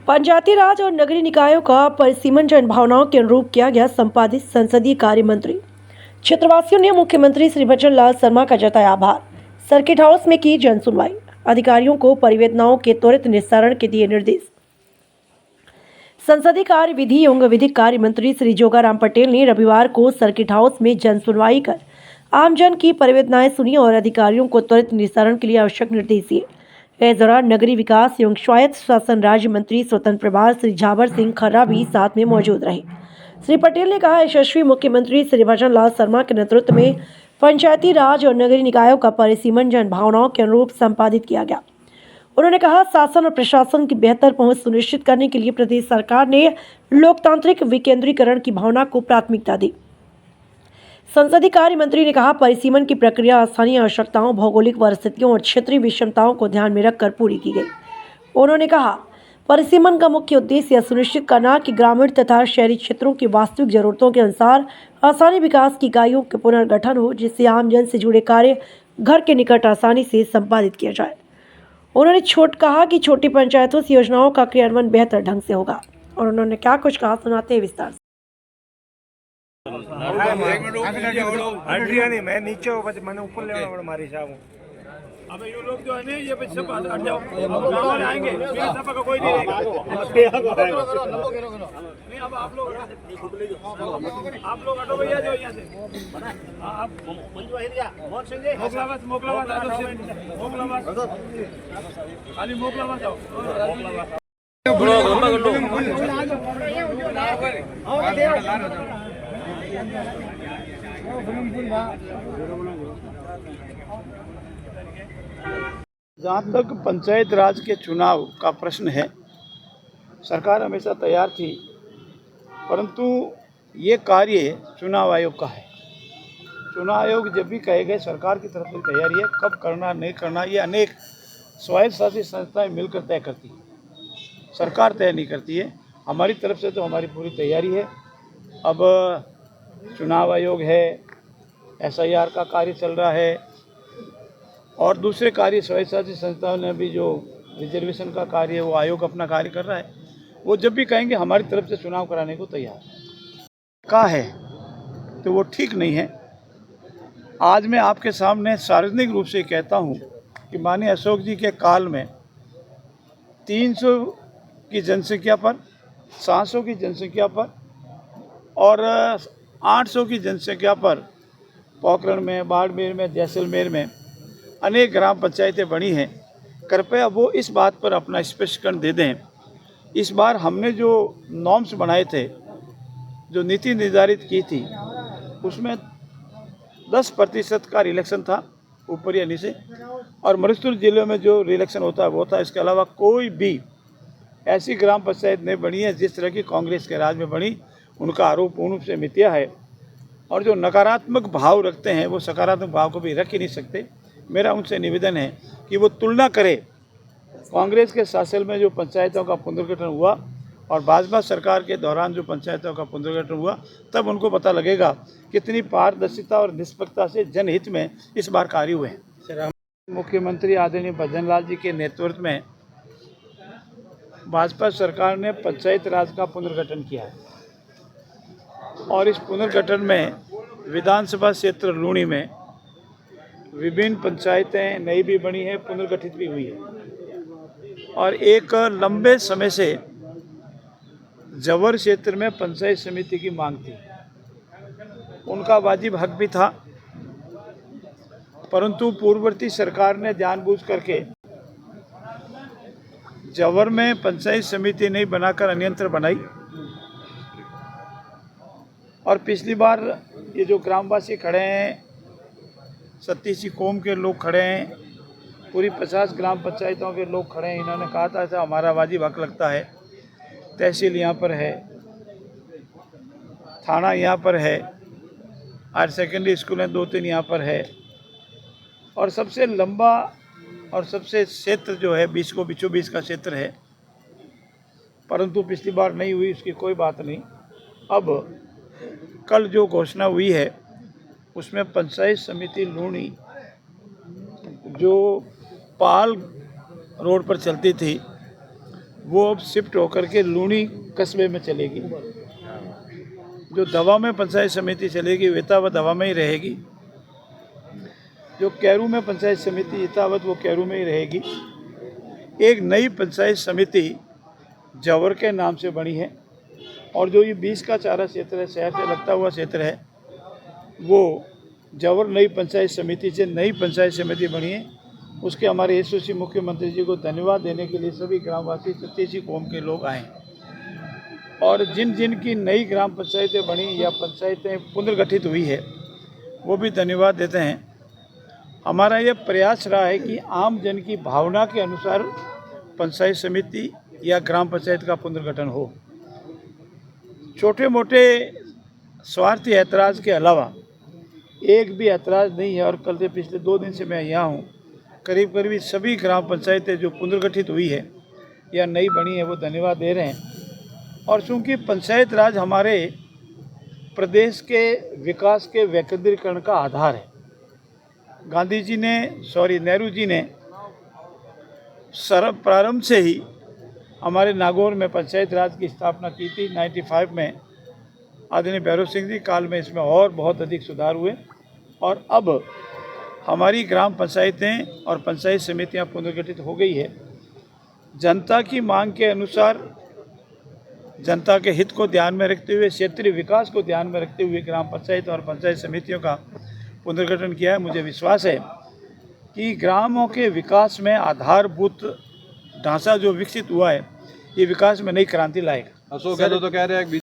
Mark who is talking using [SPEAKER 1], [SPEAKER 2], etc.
[SPEAKER 1] पंचायती राज और नगरीय निकायों का परिसीमन जनभावनाओं के अनुरूप किया गया। संपादित संसदीय कार्य मंत्री क्षेत्रवासियों ने मुख्यमंत्री श्री बचन लाल शर्मा का जताया आभार। सर्किट हाउस में की जन सुनवाई, अधिकारियों को परिवेदनाओं के त्वरित निस्तारण के दिए निर्देश। संसदीय कार्य विधि एवं विधिक कार्य मंत्री श्री जोगाराम पटेल ने रविवार को सर्किट हाउस में जन सुनवाई कर आमजन की परिवेदनाएं सुनी और अधिकारियों को त्वरित निस्तारण के लिए आवश्यक निर्देश दिए। इस दौरान नगरीय विकास एवं स्वायत्त शासन राज्य मंत्री स्वतंत्र प्रभार श्री झावर सिंह खर्रा भी साथ में मौजूद रहे। श्री पटेल ने कहा, यशस्वी मुख्यमंत्री श्री बचन लाल शर्मा के नेतृत्व में पंचायती राज और नगरीय निकायों का परिसीमन जन भावनाओं के अनुरूप संपादित किया गया। उन्होंने कहा, शासन और प्रशासन की बेहतर पहुंच सुनिश्चित करने के लिए प्रदेश सरकार ने लोकतांत्रिक विकेंद्रीकरण की भावना को प्राथमिकता दी। संसदीय कार्य मंत्री ने कहा, परिसीमन की प्रक्रिया स्थानीय आवश्यकताओं, भौगोलिक परिस्थितियों और क्षेत्रीय विषमताओं को ध्यान में रखकर पूरी की गई। उन्होंने कहा, परिसीमन का मुख्य उद्देश्य यह सुनिश्चित करना कि ग्रामीण तथा शहरी क्षेत्रों की वास्तविक जरूरतों के अनुसार स्थानीय विकास की इकाइयों के पुनर्गठन हो, जिससे आमजन से जुड़े कार्य घर के निकट आसानी से संपादित किया जाए। उन्होंने कहा कि छोटी पंचायतों से योजनाओं का क्रियान्वयन बेहतर ढंग से होगा। और उन्होंने क्या कुछ कहा, सुनाते हैं विस्तार से।
[SPEAKER 2] मैं नीचे हूँ, मैंने ऊपर लेना पड़ा मारी साहब। अब ये लोग जो है ना, ये सब हट जाओ, गाँव वाले आएंगे, सब का कोई नहीं रहेगा। नहीं, अब आप लोग हटो भैया, जो यहाँ से आप मोकलाबाद खाली मोकलाबाद जाओ।
[SPEAKER 3] जहाँ तक पंचायत राज के चुनाव का प्रश्न है, सरकार हमेशा तैयार थी, परंतु ये कार्य चुनाव आयोग का है। चुनाव आयोग जब भी कहे गए, सरकार की तरफ से तैयारी है, कब करना नहीं करना ये अनेक स्वायत्त शासित संस्थाएं मिलकर तय करती है, सरकार तय नहीं करती है। हमारी तरफ से तो हमारी पूरी तैयारी है। अब चुनाव आयोग है, SIR का कार्य चल रहा है और दूसरे कार्य स्वायत्त शासित संस्थाओं ने भी जो रिजर्वेशन का कार्य है वो आयोग अपना कार्य कर रहा है। वो जब भी कहेंगे हमारी तरफ से चुनाव कराने को तैयार का है, तो वो ठीक नहीं है। आज मैं आपके सामने सार्वजनिक रूप से कहता हूँ कि माननीय अशोक जी के काल में 300 की जनसंख्या पर, 700 की जनसंख्या पर और 800 की जनसंख्या पर पोखरण में, बाड़मेर में, जैसलमेर में अनेक ग्राम पंचायतें बनी हैं। कृपया वो इस बात पर अपना स्पष्टीकरण दे दें। इस बार हमने जो नॉर्म्स बनाए थे, जो नीति निर्धारित की थी, उसमें 10% का रिलेक्शन था ऊपर या नीचे, और मरुस्थल जिले में जो रिलेक्शन होता है वो था। इसके अलावा कोई भी ऐसी ग्राम पंचायत नहीं बनी है जिस तरह की कांग्रेस के राज में बनी। उनका आरोप पूर्ण रूप से मिथ्या है और जो नकारात्मक भाव रखते हैं वो सकारात्मक भाव को भी रख ही नहीं सकते। मेरा उनसे निवेदन है कि वो तुलना करें कांग्रेस के शासन में जो पंचायतों का पुनर्गठन हुआ और भाजपा सरकार के दौरान जो पंचायतों का पुनर्गठन हुआ, तब उनको पता लगेगा कितनी पारदर्शिता और निष्पक्षता से जनहित में इस बार कार्य हुए हैं। मुख्यमंत्री आदरणीय बचन लाल जी के नेतृत्व में भाजपा सरकार ने पंचायत राज का पुनर्गठन किया है और इस पुनर्गठन में विधानसभा क्षेत्र लूणी में विभिन्न पंचायतें नई भी बनी है, पुनर्गठित भी हुई है। और एक लंबे समय से जवर क्षेत्र में पंचायत समिति की मांग थी, उनका वाजिब हक भी था, परंतु पूर्ववर्ती सरकार ने जानबूझ करके जवर में पंचायत समिति नहीं बनाकर अन्यंत्र बनाई। और पिछली बार ये जो ग्रामवासी खड़े हैं, 37 कौम के लोग खड़े हैं, पूरी 50 ग्राम पंचायतों के लोग खड़े हैं, इन्होंने कहा था ऐसा हमारा वाजिब हक लगता है। तहसील यहाँ पर है, थाना यहाँ पर है, हायर सेकेंडरी स्कूल हैं 2-3 यहाँ पर है, और सबसे लंबा और सबसे क्षेत्र जो है 20 को बीचों बीच का क्षेत्र है, परंतु पिछली बार नहीं हुई, उसकी कोई बात नहीं। अब कल जो घोषणा हुई है उसमें पंचायत समिति लूणी जो पाल रोड पर चलती थी वो अब शिफ्ट होकर के लूणी कस्बे में चलेगी। जो दवा में पंचायत समिति चलेगी वो यथावत दवा में ही रहेगी। जो कैरू में पंचायत समिति यथावत वो कैरू में ही रहेगी। एक नई पंचायत समिति जवर के नाम से बनी है और जो ये 20 का चारा क्षेत्र है, शहर से लगता हुआ क्षेत्र है, वो जवर नई पंचायत समिति से नई पंचायत समिति बनी है। उसके हमारे यशस्वी मुख्यमंत्री जी को धन्यवाद देने के लिए सभी ग्रामवासी 37 कौम के लोग आए और जिन जिन की नई ग्राम पंचायतें बनी या पंचायतें पुनर्गठित हुई है वो भी धन्यवाद देते हैं। हमारा ये प्रयास रहा है कि आम जन की भावना के अनुसार पंचायत समिति या ग्राम पंचायत का पुनर्गठन हो। छोटे मोटे स्वार्थी ऐतराज़ के अलावा एक भी ऐतराज़ नहीं है और कल से पिछले 2 दिन से मैं यहाँ हूँ। करीब करीब सभी ग्राम पंचायतें जो पुनर्गठित हुई है या नई बनी है वो धन्यवाद दे रहे हैं। और चूँकि पंचायत राज हमारे प्रदेश के विकास के वैकेंद्रीकरण का आधार है। नेहरू जी ने प्रारंभ से ही हमारे नागौर में पंचायत राज की स्थापना की थी। 95 में आदरणीय भैरव सिंह जी काल में इसमें और बहुत अधिक सुधार हुए और अब हमारी ग्राम पंचायतें और पंचायत समितियां पुनर्गठित हो गई है। जनता की मांग के अनुसार, जनता के हित को ध्यान में रखते हुए, क्षेत्रीय विकास को ध्यान में रखते हुए ग्राम पंचायत और पंचायत समितियों का पुनर्गठन किया है। मुझे विश्वास है कि ग्रामों के विकास में आधारभूत ढांचा जो विकसित हुआ है ये विकास में नई क्रांति लाएगा।
[SPEAKER 4] अशोक गहलोत तो कह रहे हैं